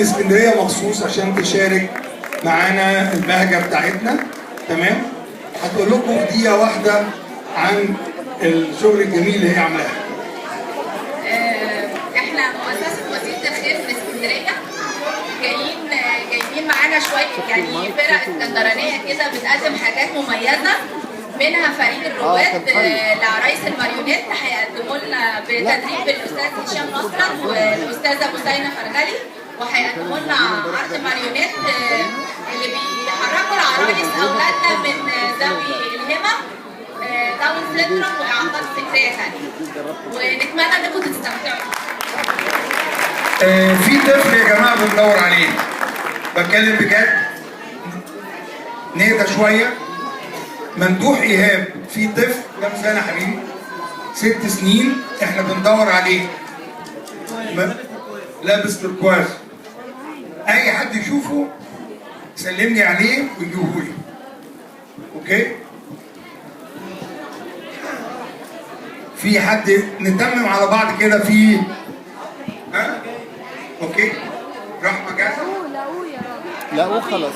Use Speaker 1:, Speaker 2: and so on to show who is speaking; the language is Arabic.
Speaker 1: اسكندريه مخصوص عشان تشارك معانا البهجه بتاعتنا. تمام؟ هتقول لكم في دقيقه واحده عن الشغل الجميل اللي هي عاملاه.
Speaker 2: احنا مؤسسه وسيله الخير في اسكندريه جايين معانا شويه يعني فرق اسكندرانيه كده بتقدم حاجات مميزه، منها فريق الرواد لعرايس الماريونيت هيقدموا لنا بتدريب الاستاذ هشام نصرت والاستاذه بوسينه فرغلي، وهيقدموا لنا عرض ماريونيت اللي بيحركوا العرايس اولادنا من ذوي الهمم، داون سيندروم واعاقات فكريه ثانيه، ونتمنى انكم تستمتعوا.
Speaker 1: في طفل يا جماعه بندور عليه، بتكلم بجد، نهدى شويه. ممدوح ايهاب، في طفل كام سنه يا حبيبي؟ 6 سنين، احنا بندور عليه. لابس تركواز. اي حد يشوفه سلمني عليه ويجيبهولي. اوكي؟ في حد نتمم على بعض كده في ها؟ اوكي؟ رحمه جاهزه؟
Speaker 3: لا خلاص.